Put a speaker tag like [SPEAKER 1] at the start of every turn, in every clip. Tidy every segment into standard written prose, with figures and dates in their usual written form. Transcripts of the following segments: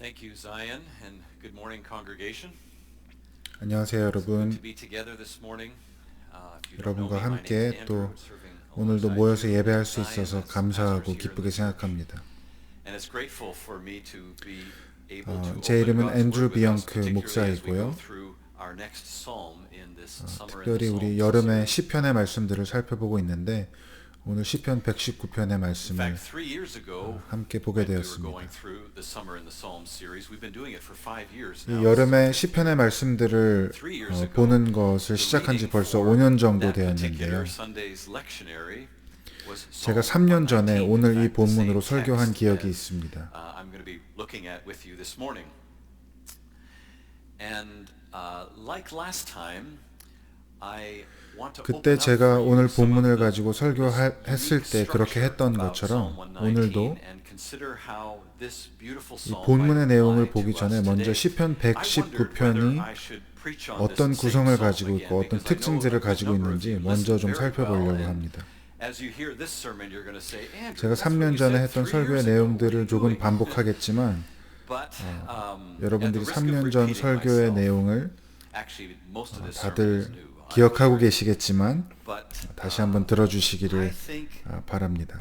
[SPEAKER 1] Thank you, Zion, and good morning, congregation.
[SPEAKER 2] 안녕하세요,
[SPEAKER 1] It's good
[SPEAKER 2] 여러분.
[SPEAKER 1] to be together this morning. If you don't know
[SPEAKER 2] 여러분과
[SPEAKER 1] me, my name is
[SPEAKER 2] 함께
[SPEAKER 1] Andrew.
[SPEAKER 2] 또
[SPEAKER 1] Serving
[SPEAKER 2] 오늘도
[SPEAKER 1] alongside
[SPEAKER 2] 모여서
[SPEAKER 1] you,
[SPEAKER 2] 예배할 수
[SPEAKER 1] Zion,
[SPEAKER 2] 있어서
[SPEAKER 1] as pastors
[SPEAKER 2] 감사하고
[SPEAKER 1] here in
[SPEAKER 2] 기쁘게
[SPEAKER 1] the church.
[SPEAKER 2] 생각합니다.
[SPEAKER 1] And it's grateful for me to be able to
[SPEAKER 2] 제
[SPEAKER 1] open
[SPEAKER 2] 이름은
[SPEAKER 1] God's
[SPEAKER 2] 앤드루
[SPEAKER 1] Word with us,
[SPEAKER 2] 비영크
[SPEAKER 1] particularly as we go
[SPEAKER 2] 목사이고요.
[SPEAKER 1] through our next psalm in this Summer in
[SPEAKER 2] 특별히
[SPEAKER 1] the
[SPEAKER 2] 우리
[SPEAKER 1] Psalms
[SPEAKER 2] 여름의
[SPEAKER 1] series.
[SPEAKER 2] 시편의 말씀들을 살펴보고 있는데 오늘 시편 119편의
[SPEAKER 1] In
[SPEAKER 2] 말씀을
[SPEAKER 1] fact, 3 years ago,
[SPEAKER 2] 함께 보게
[SPEAKER 1] when we were going
[SPEAKER 2] 되었습니다.
[SPEAKER 1] through the Summer in the Psalms series, we've been doing it for 5 years
[SPEAKER 2] 이
[SPEAKER 1] now.
[SPEAKER 2] 여름의 시편의 말씀들을
[SPEAKER 1] 3 years ago,
[SPEAKER 2] 보는 것을
[SPEAKER 1] the
[SPEAKER 2] 시작한 지
[SPEAKER 1] reading
[SPEAKER 2] 벌써
[SPEAKER 1] for
[SPEAKER 2] 5년 정도
[SPEAKER 1] that particular
[SPEAKER 2] 되었는데요.
[SPEAKER 1] Sunday's lectionary was
[SPEAKER 2] 제가
[SPEAKER 1] Psalm
[SPEAKER 2] 3년 전에
[SPEAKER 1] 119.
[SPEAKER 2] 오늘
[SPEAKER 1] In
[SPEAKER 2] 이
[SPEAKER 1] fact, the same
[SPEAKER 2] 본문으로 설교한
[SPEAKER 1] text
[SPEAKER 2] 기억이
[SPEAKER 1] as
[SPEAKER 2] 있습니다.
[SPEAKER 1] I'm going to be looking at with you this morning. And like last time, I want to
[SPEAKER 2] 그때
[SPEAKER 1] open up
[SPEAKER 2] 제가
[SPEAKER 1] for you
[SPEAKER 2] 오늘
[SPEAKER 1] some of
[SPEAKER 2] 본문을
[SPEAKER 1] the
[SPEAKER 2] 가지고 설교했을 때 그렇게 했던 것처럼 오늘도 이 본문의 내용을 보기 전에 먼저 시편 119편이 어떤 구성을 가지고 있고 어떤 특징들을 가지고 있는지 먼저 좀 살펴보려고 합니다. 제가 3년 전에 했던 설교의 내용들을 조금 반복하겠지만 여러분들이 3년 전 설교의 내용을 다들 기억하고 계시겠지만 다시 한번 들어주시기를 바랍니다.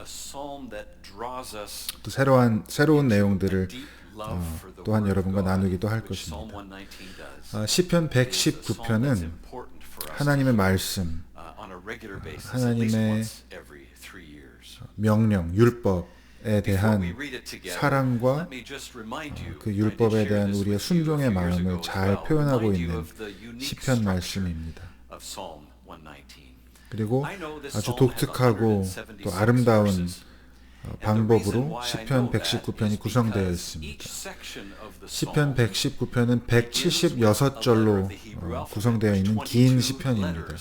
[SPEAKER 2] 또 새로운 내용들을 또한 여러분과 나누기도 할 것입니다. 시편 119편은 하나님의 말씀, 하나님의 명령, 율법에 대한 사랑과 그 율법에 대한 우리의 순종의 마음을 잘 표현하고 있는 시편 말씀입니다. 그리고 아주 독특하고 또 아름다운 방법으로 시편 119편이 구성되어 있습니다. 시편 119편은 176절로 구성되어 있는 긴 시편입니다.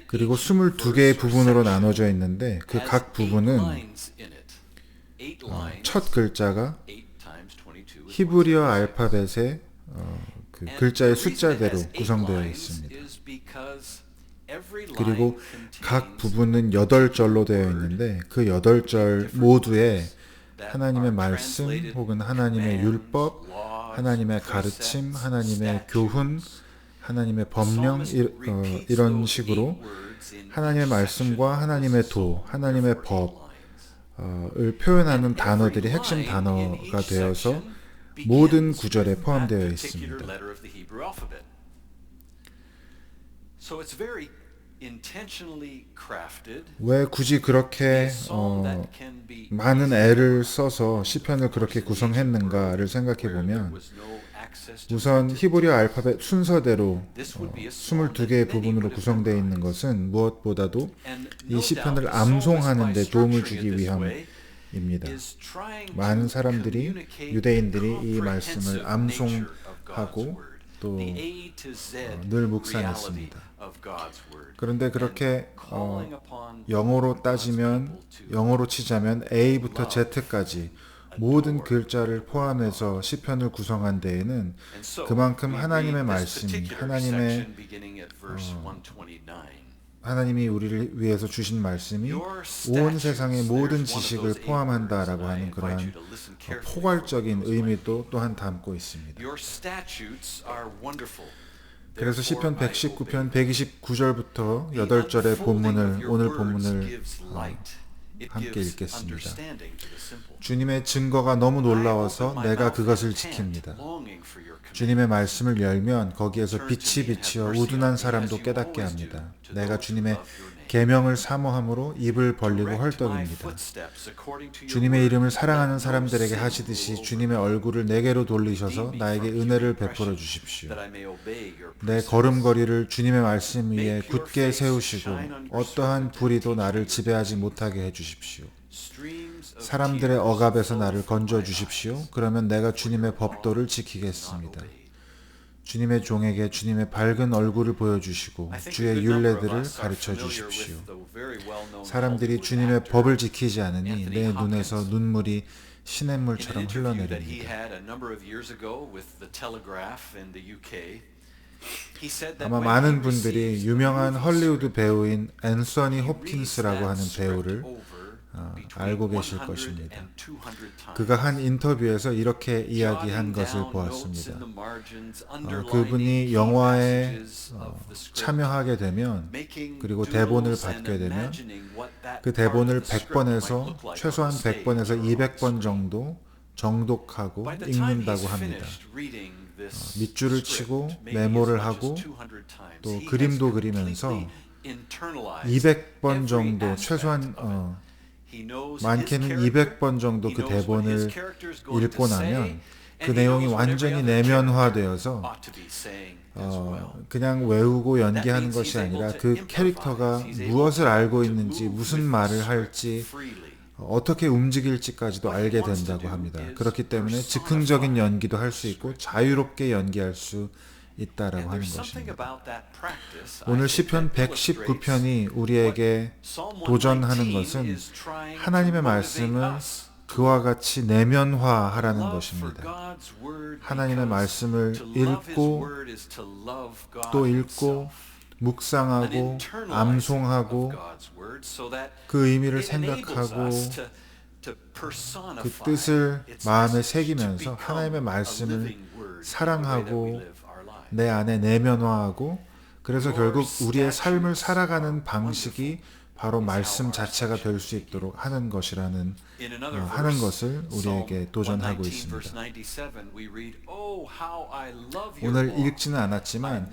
[SPEAKER 2] 그리고 22개의 부분으로 나눠져 있는데 그 각 부분은 첫 글자가 히브리어 알파벳의 그 글자의 숫자대로 구성되어 있습니다. 그리고 각 부분은 8절로 되어 있는데 그 8절 모두에 하나님의 말씀 혹은 하나님의 율법, 하나님의 가르침, 하나님의 교훈, 하나님의 법령 이런 식으로 하나님의 말씀과 하나님의 도, 하나님의 법을 표현하는 단어들이 핵심 단어가 되어서 모든 구절에 포함되어 있습니다. 왜 굳이 그렇게 많은 애를 써서 시편을 그렇게 구성했는가를 생각해 보면 우선 히브리어 알파벳 순서대로 22개의 부분으로 구성되어 있는 것은 무엇보다도 이 시편을 암송하는 데 도움을 주기 위함입니다. 많은 사람들이 유대인들이 이 말씀을 암송하고 또 늘 묵상했습니다. 그런데 그렇게 영어로 치자면 A부터 Z까지 모든 글자를 포함해서 시편을 구성한 데에는 그만큼 하나님의 말씀이 하나님이 우리를 위해서 주신 말씀이 온 세상의 모든 지식을 포함한다라고 하는 그러한 포괄적인 의미도 또한 담고 있습니다. 그래서 시편 119편 129절부터 8절의 오늘 본문을 함께 읽겠습니다. 주님의 증거가 너무 놀라워서 내가 그것을 지킵니다. 주님의 말씀을 열면 거기에서 빛이 비치어 우둔한 사람도 깨닫게 합니다. 내가 주님의 계명을 사모함으로 입을 벌리고 헐떡입니다. 주님의 이름을 사랑하는 사람들에게 하시듯이 주님의 얼굴을 내게로 돌리셔서 나에게 은혜를 베풀어 주십시오. 내 걸음걸이를 주님의 말씀 위에 굳게 세우시고 어떠한 불의도 나를 지배하지 못하게 해주십시오. 사람들의 억압에서 나를 건져 주십시오. 그러면 내가 주님의 법도를 지키겠습니다. 주님의 종에게 주님의 밝은 얼굴을 보여주시고 주의 율례들을 가르쳐 주십시오. 사람들이 주님의 법을 지키지 않으니 내 눈에서 눈물이 시냇물처럼 흘러내립니다. 아마 많은 분들이 유명한 헐리우드 배우인 앤서니 홉킨스라고 하는 배우를 알고 계실 것입니다. 그가 한 인터뷰에서 이렇게 이야기한 것을 보았습니다. 그분이 영화에 참여하게 되면 그리고 대본을 받게 되면 그 대본을 100번에서 최소한 100번에서 200번 정도 정독하고 읽는다고 합니다. 밑줄을 치고 메모를 하고 또 그림도 그리면서 200번 정도 최소한 많게는 200번 정도 그 대본을 읽고 나면 그 내용이 완전히 내면화되어서 그냥 외우고 연기하는 것이 아니라 그 캐릭터가 무엇을 알고 있는지 무슨 말을 할지 어떻게 움직일지까지도 알게 된다고 합니다. 그렇기 때문에 즉흥적인 연기도 할 수 있고 자유롭게 연기할 수 있다라고 하는 것입니다. 오늘 시편 119편이 우리에게 도전하는 것은 하나님의 말씀을 그와 같이 내면화하라는 것입니다. 하나님의 말씀을 읽고 또 읽고 묵상하고 암송하고 그 의미를 생각하고 그 뜻을 마음에 새기면서 하나님의 말씀을 사랑하고 내 안에 내면화하고 그래서 결국 우리의 삶을 살아가는 방식이 바로 말씀 자체가 될 수 있도록 하는 것이라는 하는 것을 우리에게 도전하고 있습니다. 오늘 읽지는 않았지만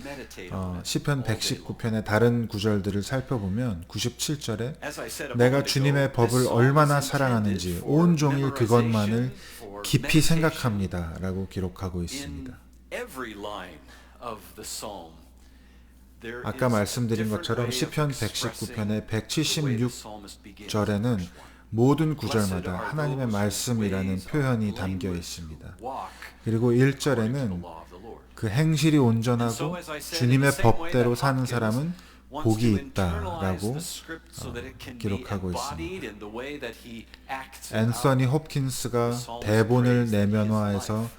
[SPEAKER 2] 시편 119편의 다른 구절들을 살펴보면 97절에 내가 주님의 법을 얼마나 사랑하는지 온종일 그것만을 깊이 생각합니다 라고 기록하고 있습니다. 아까 말씀드린 것처럼 시편 119편의 176절에는 모든 구절마다 하나님의 말씀이라는 표현이 담겨 있습니다. 그리고 1절에는 그 행실이 온전하고 주님의 법대로 사는 사람은 복이 있다라고 기록하고 있습니다. 앤서니 홉킨스가 대본을 내면화해서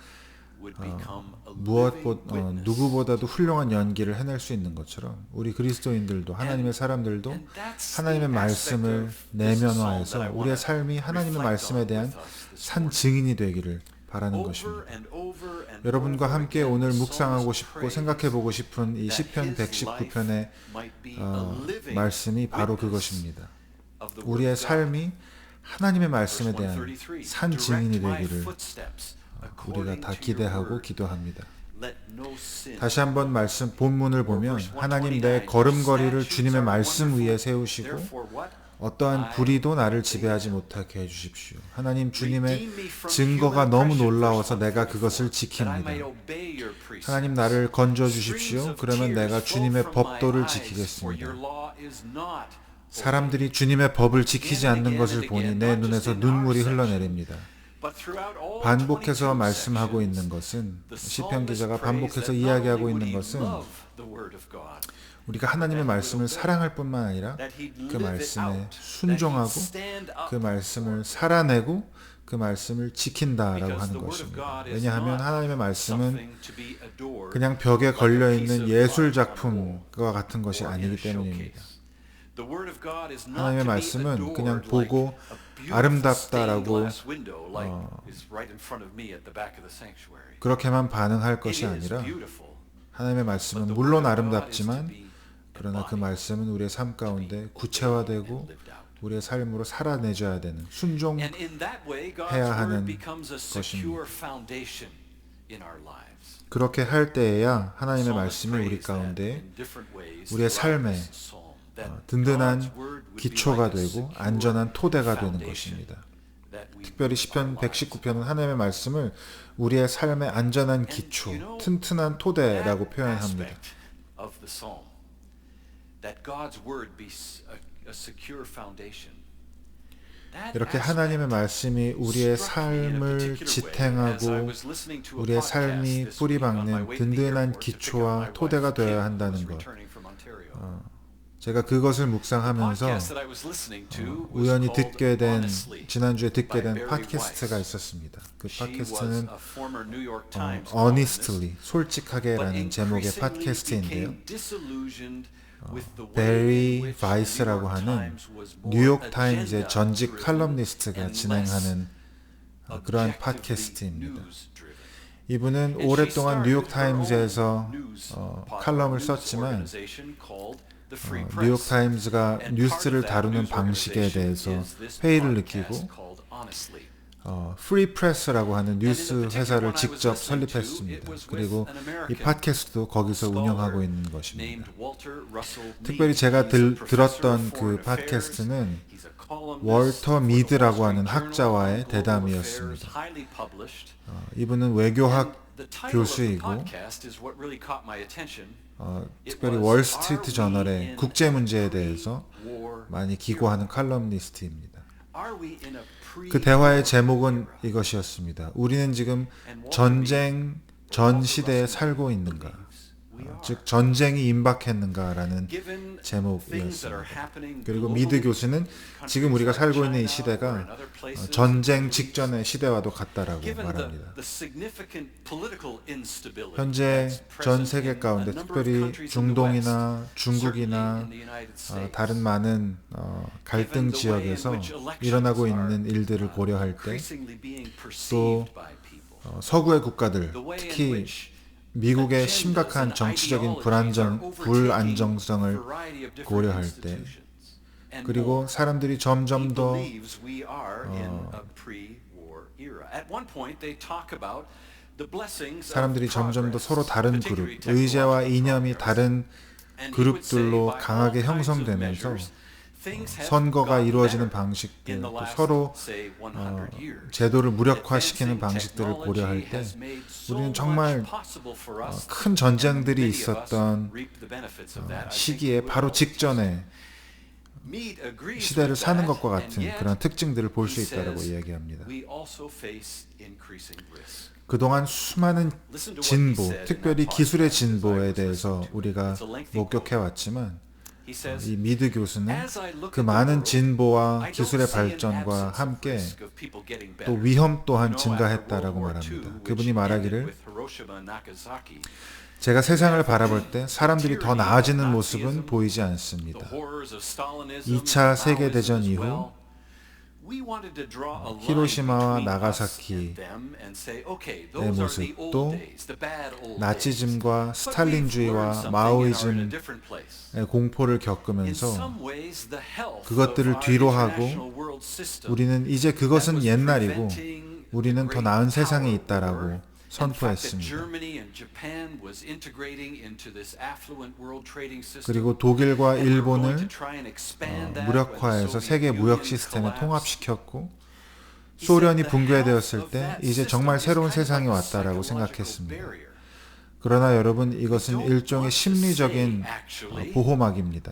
[SPEAKER 2] 누구보다도 훌륭한 연기를 해낼 수 있는 것처럼 우리 그리스도인들도 하나님의 사람들도 하나님의 말씀을 내면화해서 우리의 삶이 하나님의 말씀에 대한 산 증인이 되기를 바라는 것입니다. 여러분과 함께 오늘 묵상하고 싶고 생각해 보고 싶은 이 시편 119편의 말씀이 바로 그것입니다. 우리의 삶이 하나님의 말씀에 대한 산 증인이 되기를 우리가 다 기대하고 기도합니다. 다시 한번 말씀 본문을 보면 하나님 내 걸음걸이를 주님의 말씀 위에 세우시고 어떠한 불의도 나를 지배하지 못하게 해주십시오. 하나님 주님의 증거가 너무 놀라워서 내가 그것을 지킵니다. 하나님 나를 건져주십시오. 그러면 내가 주님의 법도를 지키겠습니다. 사람들이 주님의 법을 지키지 않는 것을 보니 내 눈에서 눈물이 흘러내립니다. 반복해서 말씀하고 있는 것은 시편 기자가 반복해서 이야기하고 있는 것은 우리가 하나님의 말씀을 사랑할 뿐만 아니라 그 말씀에 순종하고 그 말씀을 살아내고 그 말씀을 지킨다라고 하는 것입니다. 왜냐하면 하나님의 말씀은 그냥 벽에 걸려있는 예술 작품과 같은 것이 아니기 때문입니다. 하나님의 말씀은 그냥 보고 아름답다라고 그렇게만 반응할 것이 아니라 하나님의 말씀은 물론 아름답지만 그러나 그 말씀은 우리의 삶 가운데 구체화되고 우리의 삶으로 살아내줘야 되는 순종해야 하는 것입니다. 그렇게 할 때에야 하나님의 말씀이 우리 가운데 우리의 삶에 든든한 기초가 되고 안전한 토대가 되는 것입니다. 특별히 시편 119편은 하나님의 말씀을 우리의 삶의 안전한 기초, 튼튼한 토대라고 표현합니다. 이렇게 하나님의 말씀이 우리의 삶을 지탱하고 우리의 삶이 뿌리박는 든든한 기초와 토대가 되어야 한다는 것. 제가 그것을 묵상하면서 우연히 지난주에 듣게 된 팟캐스트가 있었습니다. 그 팟캐스트는 Honestly, 솔직하게라는 제목의 팟캐스트인데요. 베리 바이스라고 하는 뉴욕 타임즈의 전직 칼럼니스트가 진행하는 그러한 팟캐스트입니다. 이분은 오랫동안 뉴욕 타임즈에서 칼럼을 썼지만 뉴욕 타임즈가 뉴스를 다루는 방식에 대해서 회의를 느끼고 프리 프레스라고 하는 뉴스 회사를 직접 설립했습니다. 그리고 이 팟캐스트도 거기서 운영하고 있는 것입니다. 특별히 제가 들었던 그 팟캐스트는 월터 미드라고 하는 학자와의 대담이었습니다. 이분은 외교학 교수이고 특별히 월스트리트 저널의 국제 문제에 대해서 많이 기고하는 칼럼니스트입니다. 그 대화의 제목은 이것이었습니다. 우리는 지금 전쟁 전 시대에 살고 있는가? 즉 전쟁이 임박했는가라는 제목이었습니다. 그리고 미드 교수는 지금 우리가 살고 있는 이 시대가 전쟁 직전의 시대와도 같다라고 말합니다. 현재 전 세계 가운데 특별히 중동이나 중국이나 다른 많은 갈등 지역에서 일어나고 있는 일들을 고려할 때 또 서구의 국가들, 특히 미국의 심각한 정치적인 불안정성을 고려할 때, 그리고 사람들이 점점 더 서로 다른 그룹, 의제와 이념이 다른 그룹들로 강하게 형성되면서 선거가 이루어지는 방식들, 또 서로 제도를 무력화시키는 방식들을 고려할 때 우리는 정말 큰 전쟁들이 있었던 시기에 바로 직전에 시대를 사는 것과 같은 그런 특징들을 볼 수 있다고 이야기합니다. 그동안 수많은 진보, 특별히 기술의 진보에 대해서 우리가 목격해왔지만 이 미드 교수는 그 많은 진보와 기술의 발전과 함께 또 위험 또한 증가했다라고 말합니다. 그분이 말하기를 제가 세상을 바라볼 때 사람들이 더 나아지는 모습은 보이지 않습니다. 2차 세계대전 이후 히로시마와 나가사키의 모습도 나치즘과 스탈린주의와 마오이즘의 공포를 겪으면서 그것들을 뒤로하고 우리는 이제 그것은 옛날이고 우리는 더 나은 세상에 있다라고 선포했습니다. 그리고 독일과 일본을 무력화해서 세계 무역 시스템에 통합시켰고 소련이 붕괴되었을 때 이제 정말 새로운 세상이 왔다라고 생각했습니다. 그러나 여러분, 이것은 일종의 심리적인 보호막입니다.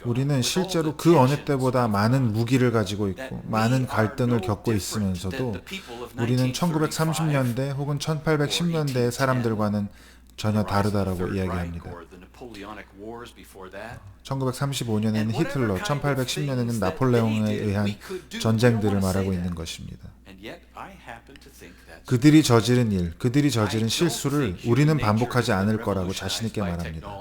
[SPEAKER 2] 우리는 실제로 그 어느 때보다 많은 무기를 가지고 있고 많은 갈등을 겪고 있으면서도 우리는 1930년대 혹은 1810년대의 사람들과는 전혀 다르다라고 이야기합니다. 1935년에는 히틀러, 1810년에는 나폴레옹에 의한 전쟁들을 말하고 있는 것입니다. 그들이 저지른 일, 그들이 저지른 실수를 우리는 반복하지 않을 거라고 자신 있게 말합니다.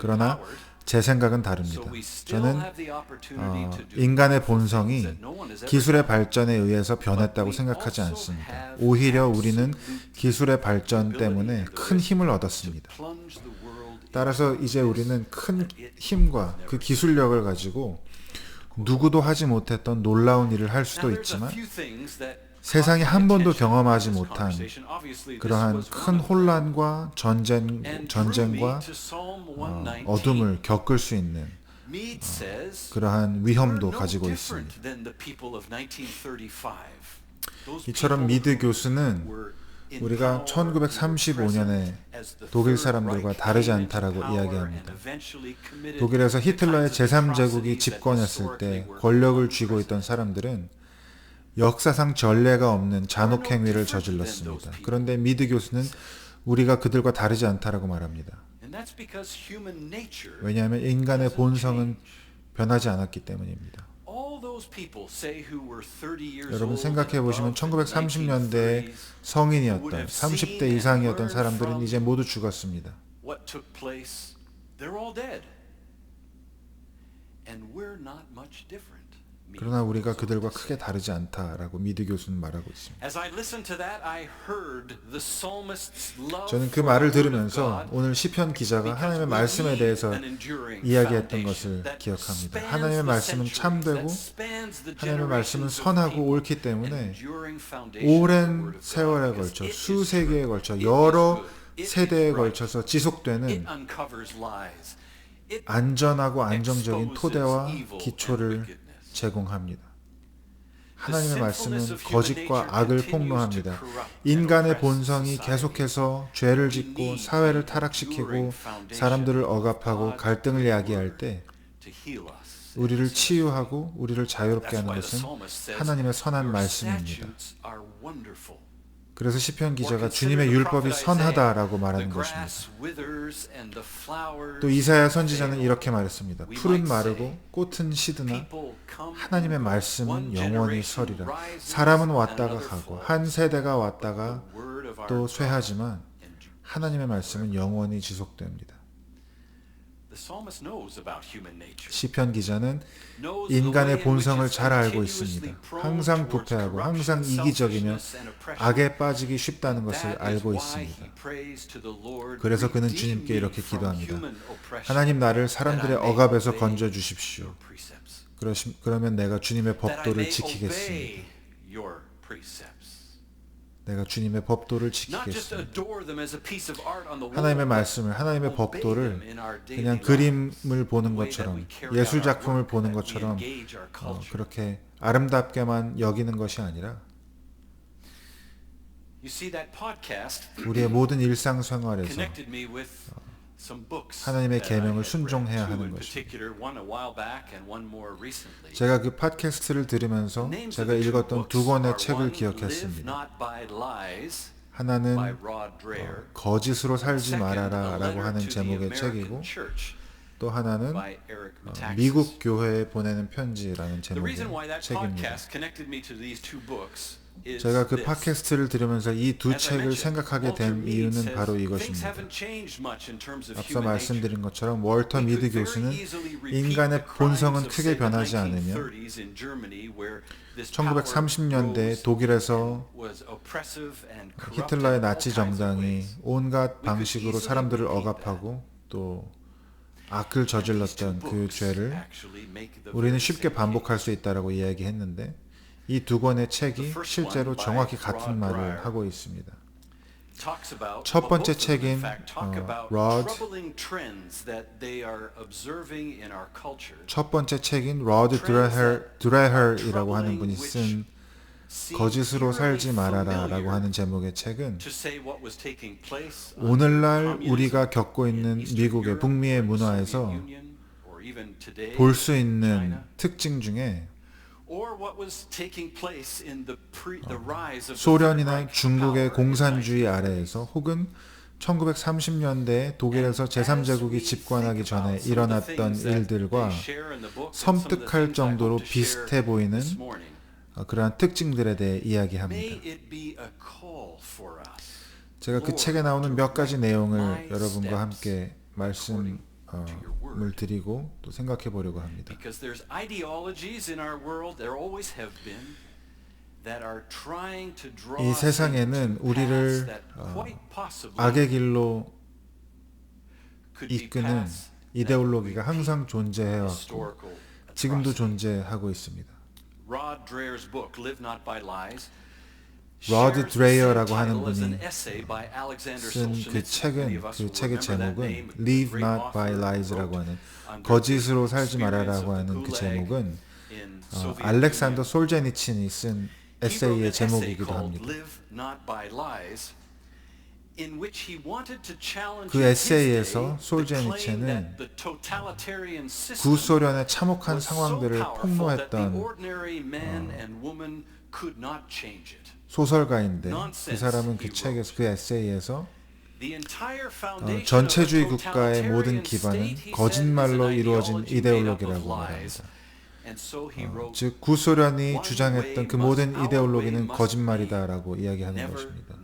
[SPEAKER 2] 그러나 제 생각은 다릅니다. 저는 인간의 본성이 기술의 발전에 의해서 변했다고 생각하지 않습니다. 오히려 우리는 기술의 발전 때문에 큰 힘을 얻었습니다. 따라서 이제 우리는 큰 힘과 그 기술력을 가지고 누구도 하지 못했던 놀라운 일을 할 수도 있지만 세상이 한 번도 경험하지 못한 그러한 큰 혼란과 전쟁과 어둠을 겪을 수 있는 그러한 위험도 가지고 있습니다. 이처럼 미드 교수는 우리가 1935년에 독일 사람들과 다르지 않다라고 이야기합니다. 독일에서 히틀러의 제3제국이 집권했을 때 권력을 쥐고 있던 사람들은 역사상 전례가 없는 잔혹행위를 저질렀습니다. 그런데 미드 교수는 우리가 그들과 다르지 않다라고 말합니다. 왜냐하면 인간의 본성은 변하지 않았기 때문입니다. 여러분 생각해 보시면 1930년대에 성인이었던 30대 이상이었던 사람들은 이제 모두 죽었습니다.
[SPEAKER 1] They're all dead. And we're not much different.
[SPEAKER 2] 그러나 우리가 그들과 크게 다르지 않다라고 미드 교수는 말하고 있습니다. 저는 그 말을 들으면서 오늘 시편 기자가 하나님의 말씀에 대해서 이야기했던 것을 기억합니다. 하나님의 말씀은 참되고 하나님의 말씀은 선하고 옳기 때문에 오랜 세월에 걸쳐 수세기에 걸쳐 여러 세대에 걸쳐서 지속되는 안전하고 안정적인 토대와 기초를 제공합니다. 하나님의 말씀은 거짓과 악을 폭로합니다. 인간의 본성이 계속해서 죄를 짓고 사회를 타락시키고 사람들을 억압하고 갈등을 야기할 때 우리를 치유하고 우리를 자유롭게 하는 것은 하나님의 선한 말씀입니다. 그래서 시편 기자가 주님의 율법이 선하다라고 말하는 것입니다. 또 이사야 선지자는 이렇게 말했습니다. 풀은 마르고 꽃은 시드나 하나님의 말씀은 영원히 서리라. 사람은 왔다가 가고 한 세대가 왔다가 또 쇠하지만 하나님의 말씀은 영원히 지속됩니다. 시편 기자는 인간의 본성을 잘 알고 있습니다. 항상 부패하고 항상 이기적이며 악에 빠지기 쉽다는 것을 알고 있습니다. 그래서 그는 주님께 이렇게 기도합니다. 하나님, 나를 사람들의 억압에서 건져 주십시오. 그러면 내가 주님의 법도를 지키겠습니다. 내가 주님의 법도를 지키겠습니다. 하나님의 말씀을, 하나님의 법도를 그냥 그림을 보는 것처럼, 예술 작품을 보는 것처럼 그렇게 아름답게만 여기는 것이 아니라 우리의 모든 일상생활에서 하나님의 계명을 순종해야 하는 것입니다. 제가 그 팟캐스트를 들으면서 제가 읽었던 두 권의 책을 기억했습니다. 하나는 거짓으로 살지 말아라 라고 하는 제목의 책이고, 또 하나는 미국 교회에 보내는 편지라는 제목의 책입니다. 제가 그 팟캐스트를 들으면서 이 두 책을 생각하게 된 이유는 바로 이것입니다. 앞서 말씀드린 것처럼 월터 미드 교수는 인간의 본성은 크게 변하지 않으며 1930년대 독일에서 히틀러의 나치 정당이 온갖 방식으로 사람들을 억압하고 또 악을 저질렀던 그 죄를 우리는 쉽게 반복할 수 있다고 이야기했는데, 이 두 권의 책이 실제로 정확히 같은 말을 하고 있습니다. 첫 번째 책인 로드 드레her이라고 하는 분이 쓴 거짓으로 살지 말아라 라고 하는 제목의 책은 오늘날 우리가 겪고 있는 미국의 북미의 문화에서 볼 수 있는 특징 중에 소련이나 중국의 공산주의 아래에서 혹은 1930년대 독일에서 제3제국이 집권하기 전에 일어났던 일들과 섬뜩할 정도로 비슷해 보이는 그러한 특징들에 대해 이야기합니다. 제가 그 책에 나오는 몇 가지 내용을 여러분과 함께 말씀을 드리고 또 생각해 보려고 합니다. 이 세상에는 우리를 악의 길로 이끄는 이데올로기가 항상 존재해왔고 지금도 존재하고 있습니다. 로드 드레이어라고 하는 분이 쓴 그 책의 제목은 Live Not by Lies라고 하는, 거짓으로 살지 말아라고 하는 그 제목은 알렉산더 솔제니친이 쓴 에세이의 제목이기도 합니다. 그 에세이에서 솔제니친은 구소련의 참혹한 상황들을 폭로했던 소설가인데, 그 사람은 그 책에서, 그 에세이에서 전체주의 국가의 모든 기반은 거짓말로 이루어진 이데올로기라고 말합니다. 즉 구소련이 주장했던 그 모든 이데올로기는 거짓말이다라고 이야기하는 것입니다.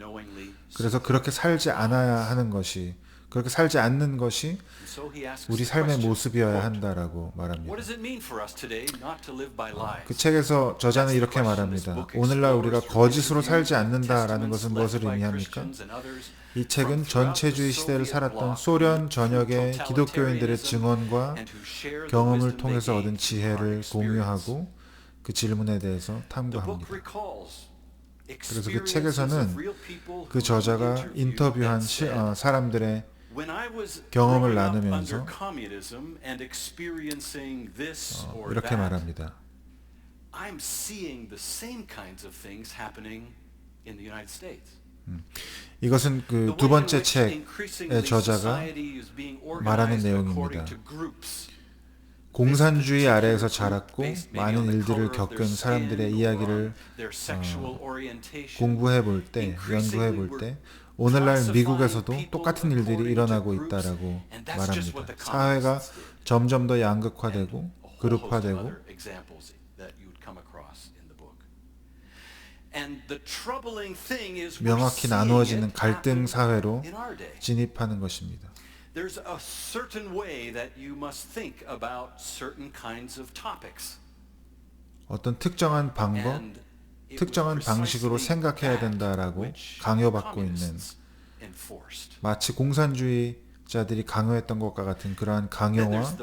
[SPEAKER 2] 그래서 그렇게 살지 않아야 하는 것이 그렇게 살지 않는 것이 우리 삶의 모습이어야 한다라고 말합니다. 그 책에서 저자는 이렇게 말합니다. 오늘날 우리가 거짓으로 살지 않는다라는 것은 무엇을 의미합니까? 이 책은 전체주의 시대를 살았던 소련 전역의 기독교인들의 증언과 경험을 통해서 얻은 지혜를 공유하고 그 질문에 대해서 탐구합니다. 그래서 그 책에서는 그 저자가 인터뷰한 사람들의 경험을 나누면서 이렇게 말합니다. 이것은 그 두 번째 책의 저자가 말하는 내용입니다. 공산주의 아래에서 자랐고 많은 일들을 겪은 사람들의 이야기를 공부해 볼 때, 연구해 볼 때 오늘날 미국에서도 똑같은 일들이 일어나고 있다라고 말합니다. 사회가 점점 더 양극화되고 그룹화되고 명확히 나누어지는 갈등 사회로 진입하는 것입니다.
[SPEAKER 1] There's a certain way that you must think about certain kinds of topics.
[SPEAKER 2] 어떤 특정한 방법, 특정한 방식으로 생각해야 된다라고 강요받고 있는 마치 공산주의자들이 강요했던 것과 같은 그러한 강요와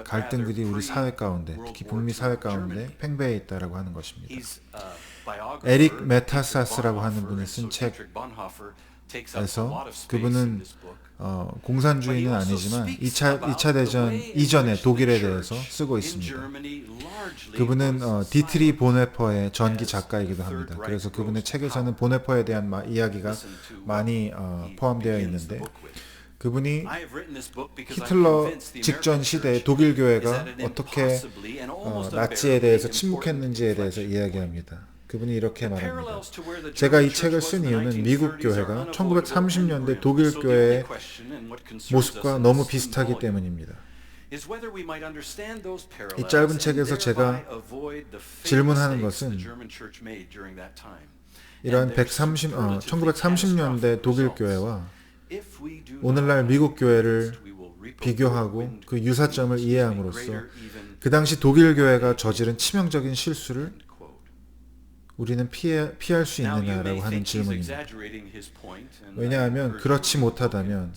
[SPEAKER 2] 갈등들이 우리 사회 가운데, 특히 북미 사회 가운데 팽배해 있다라고 하는 것입니다. 에릭 메타사스라고 하는 분이 쓴 책에서 그분은 공산주의는 아니지만 2차 대전 이전의 독일에 대해서 쓰고 있습니다. 그분은 디트리 보네퍼의 전기 작가이기도 합니다. 그래서 그분의 책에서는 보네퍼에 대한 이야기가 많이 포함되어 있는데 그분이 히틀러 직전 시대에 독일 교회가 어떻게 나치에 대해서 침묵했는지에 대해서 이야기합니다. 그분이 이렇게 말합니다. 제가 이 책을 쓴 이유는 미국 교회가 1930년대 독일 교회의 모습과 너무 비슷하기 때문입니다. 이 짧은 책에서 제가 질문하는 것은 이러한 1930년대 독일 교회와 오늘날 미국 교회를 비교하고 그 유사점을 이해함으로써 그 당시 독일 교회가 저지른 치명적인 실수를 우리는 피할 수 있느냐라고 하는 질문입니다. 왜냐하면 그렇지 못하다면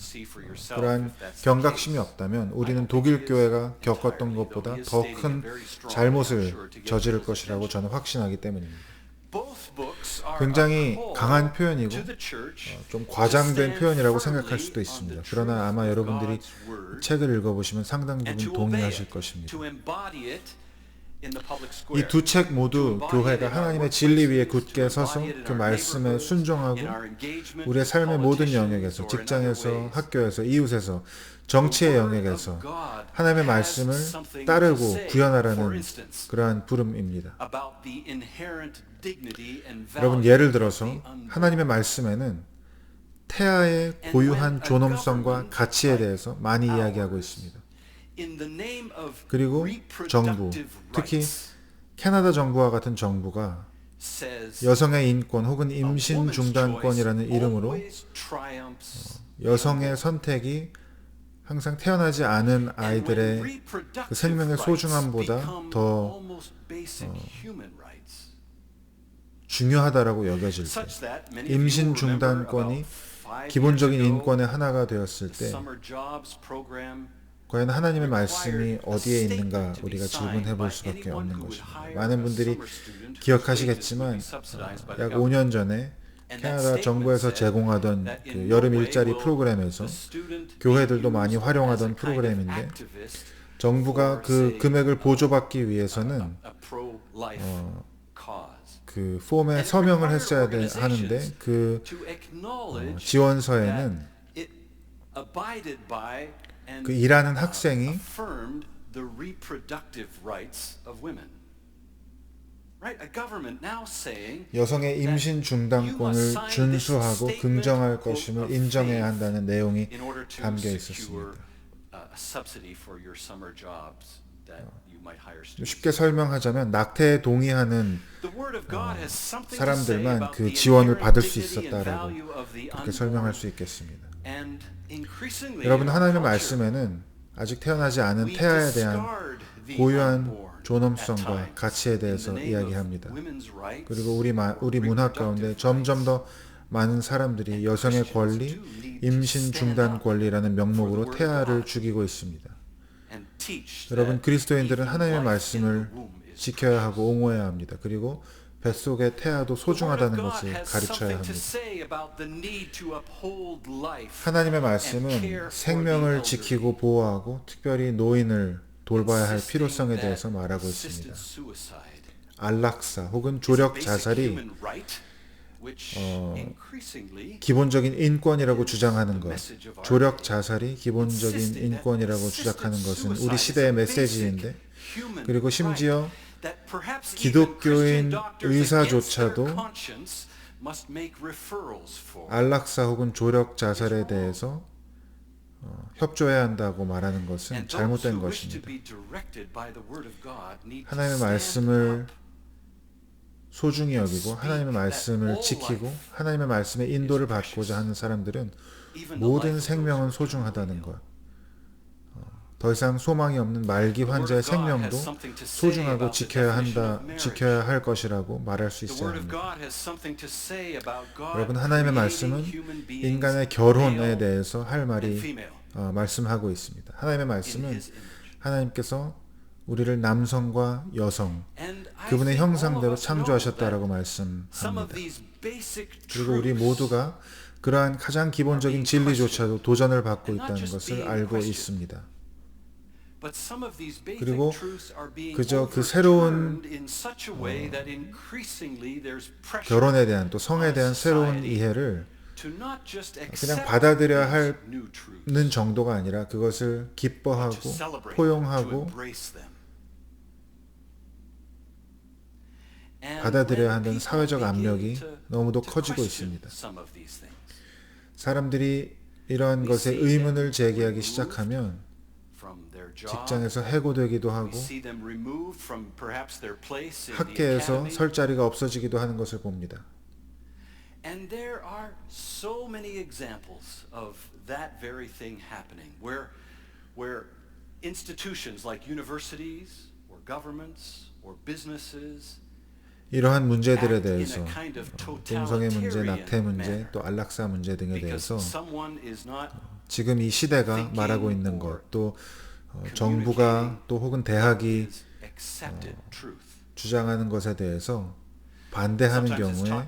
[SPEAKER 2] 그러한 경각심이 없다면 우리는 독일 교회가 겪었던 것보다 더 큰 잘못을 저지를 것이라고 저는 확신하기 때문입니다. 굉장히 강한 표현이고 좀 과장된 표현이라고 생각할 수도 있습니다. 그러나 아마 여러분들이 책을 읽어보시면 상당 부분 동의하실 것입니다. 이 두 책 모두 교회가 하나님의 진리 위에 굳게 서서 그 말씀에 순종하고 우리의 삶의 모든 영역에서, 직장에서, 학교에서, 이웃에서, 정치의 영역에서 하나님의 말씀을 따르고 구현하라는 그러한 부름입니다. 여러분, 예를 들어서 하나님의 말씀에는 태아의 고유한 존엄성과 가치에 대해서 많이 이야기하고 있습니다. 그리고 정부, 특히 캐나다 정부와 같은 정부가 여성의 인권 혹은 임신 중단권이라는 이름으로 여성의 선택이 항상 태어나지 않은 아이들의 그 생명의 소중함보다 더 중요하다라고 여겨질 때, 임신 중단권이 기본적인 인권의 하나가 되었을 때 과연 하나님의 말씀이 어디에 있는가 우리가 질문해 볼 수밖에 없는 것입니다. 많은 분들이 기억하시겠지만 약 5년 전에 캐나다 정부에서 제공하던 그 여름 일자리 프로그램에서 교회들도 많이 활용하던 프로그램인데 정부가 그 금액을 보조받기 위해서는 그 폼에 서명을 했어야 하는데 그 지원서에는 그 일하는 학생이 여성의 임신 중단권을 준수하고 긍정할 것임을 인정해야 한다는 내용이 담겨 있었습니다. 쉽게 설명하자면 낙태에 동의하는 사람들만 그 지원을 받을 수 있었다라고 그렇게 설명할 수 있겠습니다. 여러분, 하나님의 말씀에는 아직 태어나지 않은 태아에 대한 고유한 존엄성과 가치에 대해서 이야기합니다. 그리고 우리 문화 가운데 점점 더 많은 사람들이 여성의 권리, 임신 중단 권리라는 명목으로 태아를 죽이고 있습니다. 여러분, 그리스도인들은 하나님의 말씀을 지켜야 하고 옹호해야 합니다. 그리고 뱃속의 태아도 소중하다는 것을 가르쳐야 합니다. 하나님의 말씀은 생명을 지키고 보호하고 특별히 노인을 돌봐야 할 필요성에 대해서 말하고 있습니다. 안락사 혹은 조력 자살이 기본적인 인권이라고 주장하는 것, 조력 자살이 기본적인 인권이라고 주장하는 것은 우리 시대의 메시지인데, 그리고 심지어 기독교인 의사조차도 안락사 혹은 조력 자살에 대해서 협조해야 한다고 말하는 것은 잘못된 것입니다. 하나님의 말씀을 소중히 여기고 하나님의 말씀을 지키고 하나님의 말씀의 인도를 받고자 하는 사람들은 모든 생명은 소중하다는 것, 더 이상 소망이 없는 말기 환자의 생명도 소중하고 지켜야 할 것이라고 말할 수 있어야 합니다. 여러분, 하나님의 말씀은 인간의 결혼에 대해서 할 말이 말씀하고 있습니다. 하나님의 말씀은 하나님께서 우리를 남성과 여성, 그분의 형상대로 창조하셨다라고 말씀합니다. 그리고 우리 모두가 그러한 가장 기본적인 진리조차도 도전을 받고 있다는 것을 알고 있습니다. 그리고 그저 그 새로운 결혼에 대한 또 성에 대한 새로운 이해를 그냥 받아들여야 하는 정도가 아니라 그것을 기뻐하고 포용하고 받아들여야 하는 사회적 압력이 너무도 커지고 있습니다. 사람들이 이러한 것에 의문을 제기하기 시작하면 직장에서 해고되기도 하고 학계에서 설 자리가 없어지기도 하는 것을 봅니다.
[SPEAKER 1] And there are so many examples of that very thing happening, where institutions like universities or governments or businesses
[SPEAKER 2] 이러한 문제들에 대해서 동성애 문제, 낙태 문제, 또 안락사 문제 등에 대해서 지금 이 시대가 말하고 있는 것, 또 정부가 또 혹은 대학이 주장하는 것에 대해서 반대하는 경우에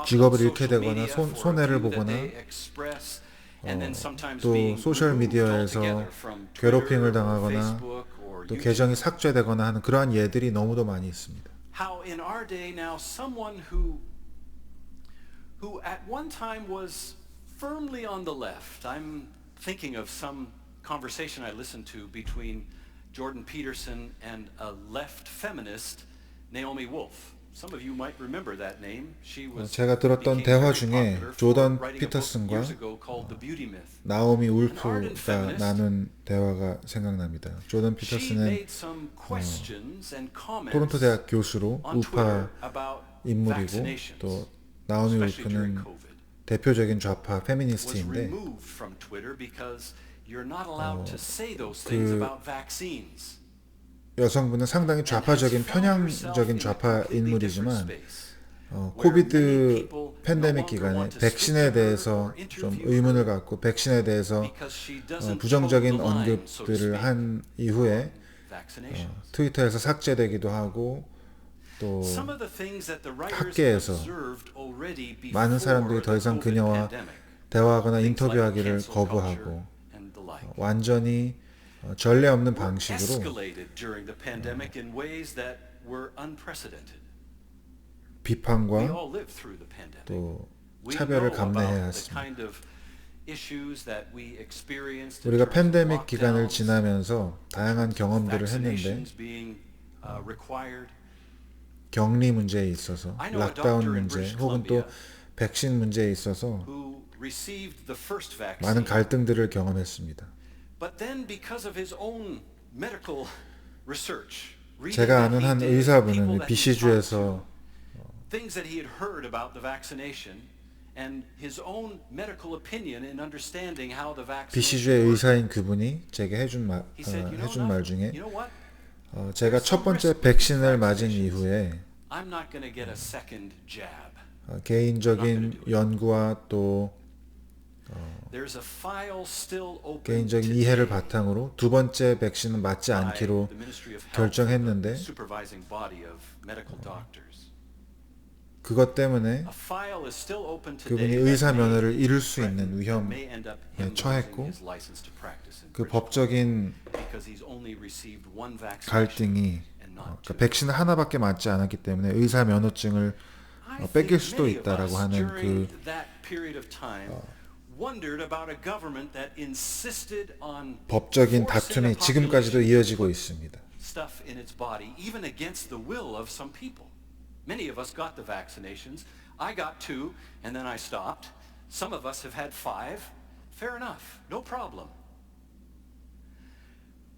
[SPEAKER 2] 직업을 잃게 되거나 손해를 보거나 또 소셜미디어에서 괴롭힘을 당하거나 또 계정이 삭제되거나 하는 그러한 예들이 너무도 많이 있습니다.
[SPEAKER 1] How in our day now someone who at one time was firmly on the left. I'm thinking of some conversation I listened to between Jordan Peterson and a left feminist, Naomi Wolf. Some of you might remember that name. She was
[SPEAKER 2] 제가 들었던 대화 중에 조던 피터슨과 나오미 울프가 나눈 대화가 생각납니다. 조던 피터슨은 토론토 대학 교수로 우파 인물이고 또 나오미 울프는 대표적인 좌파 페미니스트인데 여성분은 상당히 좌파적인 편향적인 좌파 인물이지만 코비드 팬데믹 기간에 백신에 대해서 좀 의문을 갖고 백신에 대해서 부정적인 언급들을 한 이후에 트위터에서 삭제되기도 하고 또 학계에서 많은 사람들이 더 이상 그녀와 대화하거나 인터뷰하기를 거부하고 완전히 전례 없는 방식으로 비판과 또 차별을 감내해야 했습니다. 우리가 팬데믹 기간을 지나면서 다양한 경험들을 했는데 격리 문제에 있어서 락다운 문제 혹은 또 백신 문제에 있어서
[SPEAKER 1] received the first vaccine.
[SPEAKER 2] 많은 갈등들을 경험했습니다.
[SPEAKER 1] But then because of his own medical research,
[SPEAKER 2] 제가 아는 한 의사분은 BC주에서
[SPEAKER 1] things that he had heard about the vaccination and his own medical opinion in understanding how the vaccine
[SPEAKER 2] BC주의 의사인 그분이 제게 해준 말 중에 제가 첫 번째 백신을 맞은 이후에
[SPEAKER 1] I'm not going to get a second jab.
[SPEAKER 2] 개인적인 연구와 또
[SPEAKER 1] There's a file still open
[SPEAKER 2] 개인적인 이해를 바탕으로 두 번째 백신은 맞지 않기로 결정했는데 그것 때문에 그분이 의사 면허를 잃을 수 있는 위험에 처했고 그 법적인 갈등이 그러니까 백신을 하나밖에 맞지 않았기 때문에 의사 면허증을 뺏길 수도 있다라고 하는 그 법적인 다툼이 지금까지도 이어지고 있습니다.
[SPEAKER 1] Many of us got the vaccinations. I got 2 and then I stopped. Some of us have had 5. Fair enough. No problem.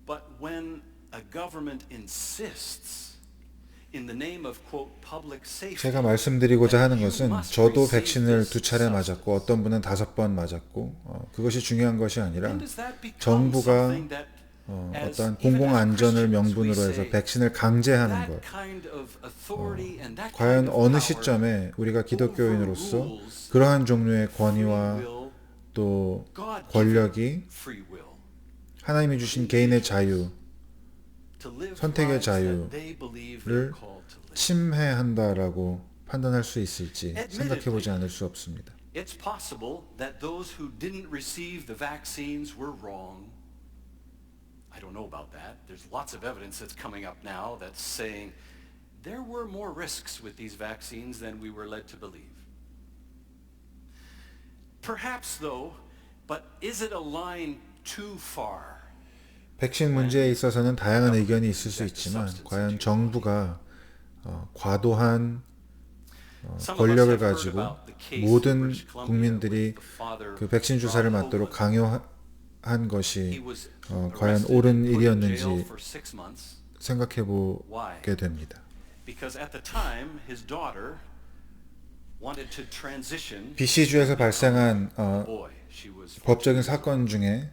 [SPEAKER 1] But when a government insists in the name of quote public safety.
[SPEAKER 2] 제가 말씀드리고자 하는 것은 저도 백신을 2차례 맞았고 어떤 분은 5번 맞았고 그것이 중요한 것이 아니라 정부가 어떤 공공안전을 명분으로 해서 백신을 강제하는 것 과연 어느 시점에 우리가 기독교인으로서 그러한 종류의 권위와 또 권력이 하나님이 주신 개인의 자유, 선택의 자유를 침해한다라고 판단할 수 있을지 생각해보지 않을 수 없습니다.
[SPEAKER 1] It's possible that those who didn't receive the vaccines were wrong. I don't know about that. There's lots of evidence that's coming up now that's saying there were more risks with these vaccines than we were led to believe. Perhaps though, but is it a line too far?
[SPEAKER 2] 백신 문제에 있어서는 다양한 의견이 있을 수 있지만 과연 정부가 과도한 권력을 가지고 모든 국민들이 그 백신 주사를 맞도록 강요한 것이 과연 옳은 일이었는지 생각해 보게 됩니다. BC주에서 발생한 법적인 사건 중에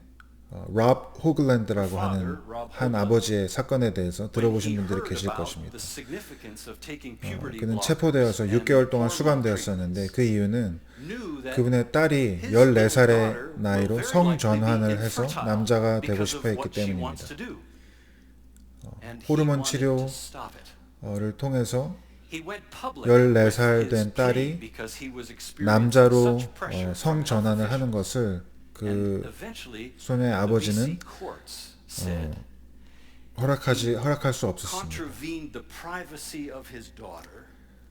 [SPEAKER 2] 롭 호글랜드라고 하는 한 아버지의 사건에 대해서 들어보신 분들이 계실 것입니다. 그는 체포되어서 6개월 동안 수감되었었는데 그 이유는 그분의 딸이 14살의 나이로 성전환을 해서 남자가 되고 싶어 했기 때문입니다. 호르몬 치료를 통해서 14살 된 딸이 남자로 성전환을 하는 것을 그 소녀의 아버지는 허락할 수 없었습니다.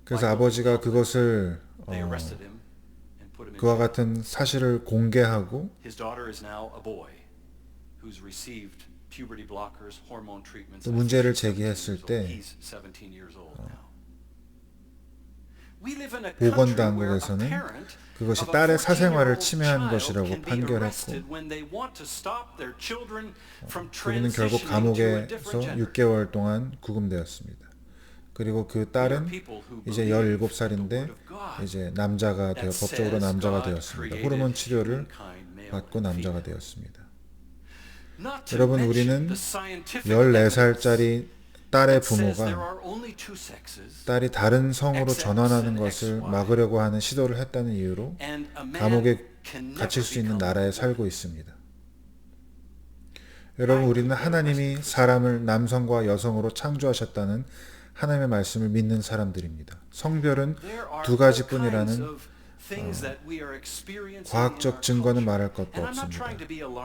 [SPEAKER 2] 그래서 아버지가 그것을 그와 같은 사실을 공개하고 문제를 제기했을 때 보건당국에서는 그것이 딸의 사생활을 침해한 것이라고 판결했고 그분은 결국 감옥에서 6개월 동안 구금되었습니다. 그리고 그 딸은 이제 17살인데 이제 남자가 되어 법적으로 남자가 되었습니다. 호르몬 치료를 받고 남자가 되었습니다. 여러분, 우리는 14살짜리 딸의 부모가 딸이 다른 성으로 전환하는 것을 막으려고 하는 시도를 했다는 이유로 감옥에 갇힐 수 있는 나라에 살고 있습니다. 여러분, 우리는 하나님이 사람을 남성과 여성으로 창조하셨다는 하나님의 말씀을 믿는 사람들입니다. 성별은 2가지뿐이라는 과학적 증거는 말할 것도 없습니다.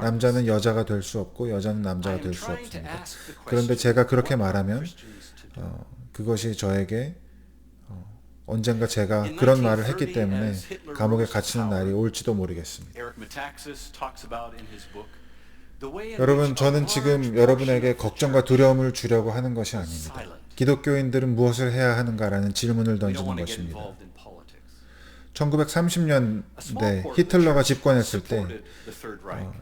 [SPEAKER 2] 남자는 여자가 될 수 없고 여자는 남자가 될 수 없습니다. 그런데 제가 그렇게 말하면 그것이 저에게 언젠가 제가 그런 말을 했기 때문에 감옥에 갇히는 날이 올지도 모르겠습니다. 여러분, 저는 지금 여러분에게 걱정과 두려움을 주려고 하는 것이 아닙니다. 기독교인들은 무엇을 해야 하는가라는 질문을 던지는 것입니다. 1930년대 히틀러가 집권했을 때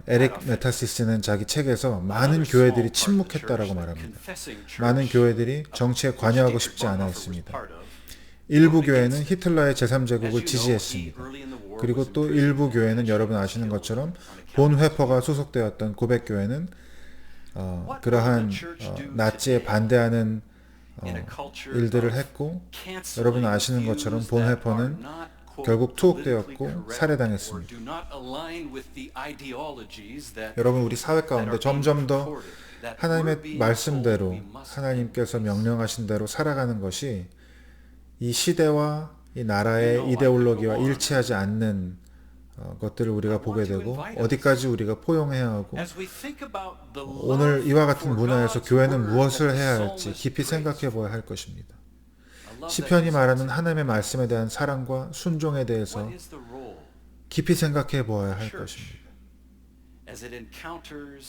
[SPEAKER 2] 에릭 메타시스는 자기 책에서 많은 교회들이 침묵했다라고 말합니다. 많은 교회들이 정치에 관여하고 싶지 않아 했습니다. 일부 교회는 히틀러의 제3제국을 지지했습니다. 그리고 또 일부 교회는 여러분 아시는 것처럼 본회퍼가 소속되었던 고백교회는 그러한 나치에 반대하는 일들을 했고, 여러분 아시는 것처럼 본회퍼는 결국 투옥되었고 살해당했습니다. 여러분, 우리 사회 가운데 점점 더 하나님의 말씀대로, 하나님께서 명령하신 대로 살아가는 것이 이 시대와 이 나라의 이데올로기와 일치하지 않는 것들을 우리가 보게 되고, 어디까지 우리가 포용해야 하고, 오늘 이와 같은 문화에서 교회는 무엇을 해야 할지 깊이 생각해 보아야 할 것입니다. 시편이 말하는 하나님의 말씀에 대한 사랑과 순종에 대해서 깊이 생각해 보아야 할 것입니다.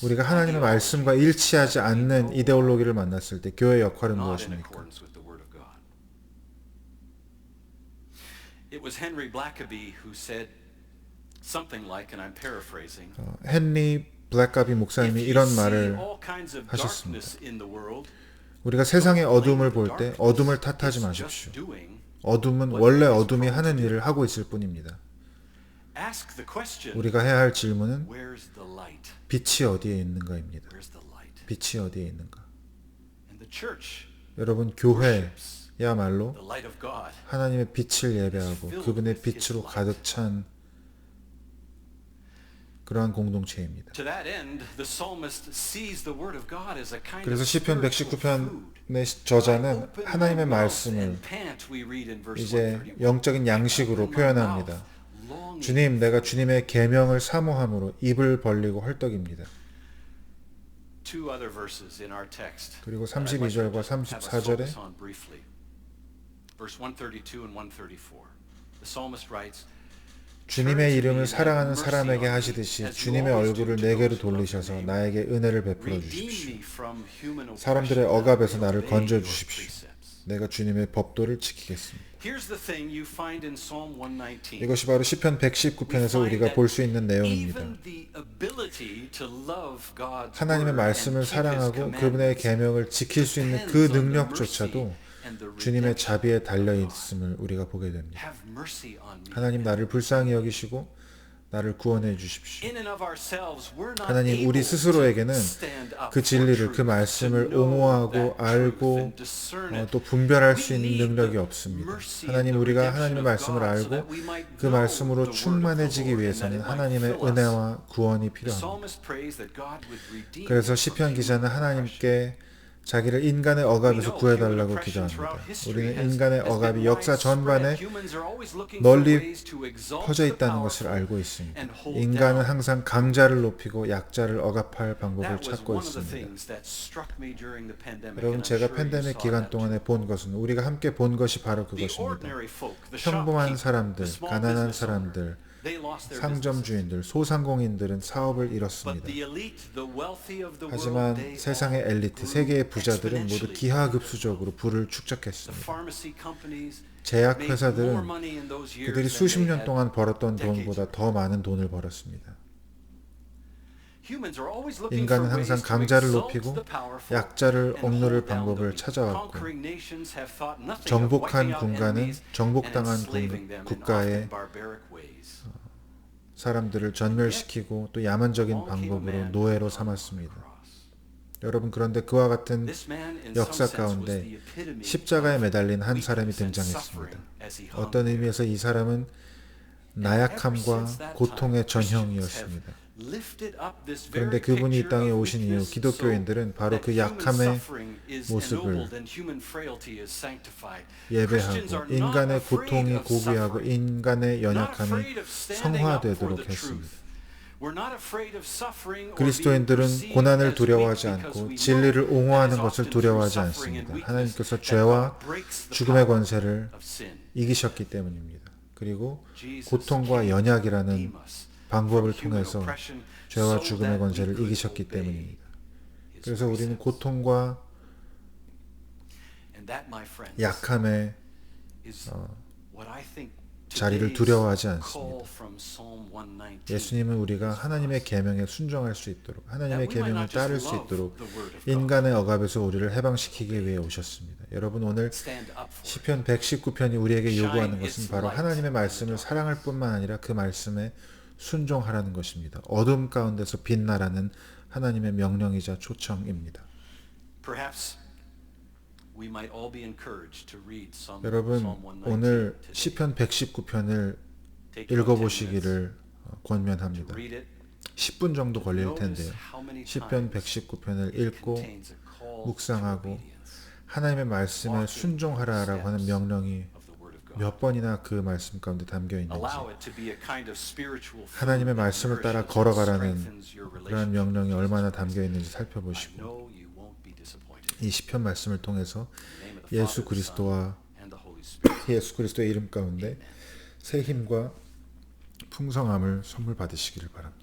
[SPEAKER 2] 우리가 하나님의 말씀과 일치하지 않는 이데올로기를 만났을 때 교회의 역할은 무엇입니까? 헨리 블랙가비 목사님이 이런 말을 하셨습니다. 우리가 세상의 어둠을 볼 때 어둠을 탓하지 마십시오. 어둠은 원래 어둠이 하는 일을 하고 있을 뿐입니다. 우리가 해야 할 질문은 빛이 어디에 있는가입니다. 빛이 어디에 있는가? 여러분, 교회야말로 하나님의 빛을 예배하고 그분의 빛으로 가득 찬 그러한 공동체입니다. 그래서 시편 119편의 저자는 하나님의 말씀을 이제 영적인 양식으로 표현합니다. 주님, 내가 주님의 계명을 사모함으로 입을 벌리고 헐떡입니다. 그리고 32절과 34절에 주님의 이름을 사랑하는 사람에게 하시듯이 주님의 얼굴을 내게로 돌리셔서 나에게 은혜를 베풀어 주십시오. 사람들의 억압에서 나를 건져 주십시오. 내가 주님의 법도를 지키겠습니다. 이것이 바로 시편 119편에서 우리가 볼 수 있는 내용입니다. 하나님의 말씀을 사랑하고 그분의 계명을 지킬 수 있는 그 능력조차도 주님의 자비에 달려있음을 우리가 보게 됩니다. 하나님, 나를 불쌍히 여기시고 나를 구원해 주십시오. 하나님, 우리 스스로에게는 그 진리를, 그 말씀을 옹호하고 알고 또 분별할 수 있는 능력이 없습니다. 하나님, 우리가 하나님의 말씀을 알고 그 말씀으로 충만해지기 위해서는 하나님의 은혜와 구원이 필요합니다. 그래서 시편 기자는 하나님께 자기를 인간의 억압에서 구해달라고 기도합니다. 우리는 인간의 억압이 역사 전반에 널리 퍼져 있다는 것을 알고 있습니다. 인간은 항상 강자를 높이고 약자를 억압할 방법을 찾고 있습니다. 여러분, 제가 팬데믹 기간 동안에 본 것은, 우리가 함께 본 것이 바로 그것입니다. 평범한 사람들, 가난한 사람들, 상점 주인들, 소상공인들은 사업을 잃었습니다. 하지만 세상의 엘리트, 세계의 부자들은 모두 기하급수적으로 부를 축적했습니다. 제약회사들은 그들이 수십 년 동안 벌었던 돈보다 더 많은 돈을 벌었습니다. 인간은 항상 강자를 높이고 약자를 억누를 방법을 찾아왔고, 정복한 군가는 정복당한 국가의 사람들을 전멸시키고 또 야만적인 방법으로 노예로 삼았습니다. 여러분, 그런데 그와 같은 역사 가운데 십자가에 매달린 한 사람이 등장했습니다. 어떤 의미에서 이 사람은 나약함과 고통의 전형이었습니다. 그런데 그분이 이 땅에 오신 이후 기독교인들은 바로 그 약함의 모습을 예배하고 인간의 고통이 고귀하고 인간의 연약함이 성화되도록 했습니다. 그리스도인들은 고난을 두려워하지 않고 진리를 옹호하는 것을 두려워하지 않습니다. 하나님께서 죄와 죽음의 권세를 이기셨기 때문입니다. 그리고 고통과 연약이라는 방법을 통해서 죄와 죽음의 권세를 이기셨기 때문입니다. 그래서 우리는 고통과 약함에 자리를 두려워하지 않습니다. 예수님은 우리가 하나님의 계명에 순종할 수 있도록, 하나님의 계명을 따를 수 있도록 인간의 억압에서 우리를 해방시키기 위해 오셨습니다. 여러분, 오늘 시편 119편이 우리에게 요구하는 것은 바로 하나님의 말씀을 사랑할 뿐만 아니라 그 말씀에 순종하라는 것입니다. 어둠 가운데서 빛나라는 하나님의 명령이자 초청입니다. 여러분, 오늘 시편 119편을 읽어보시기를 권면합니다. 10분 정도 걸릴 텐데요. 시편 119편을 읽고 묵상하고 하나님의 말씀에 순종하라라고 하는 명령이 몇 번이나 그 말씀 가운데 담겨 있는지, 하나님의 말씀을 따라 걸어가라는 그런 명령이 얼마나 담겨 있는지 살펴보시고, 이 시편 말씀을 통해서 예수 그리스도의 이름 가운데 새 힘과 풍성함을 선물 받으시기를 바랍니다.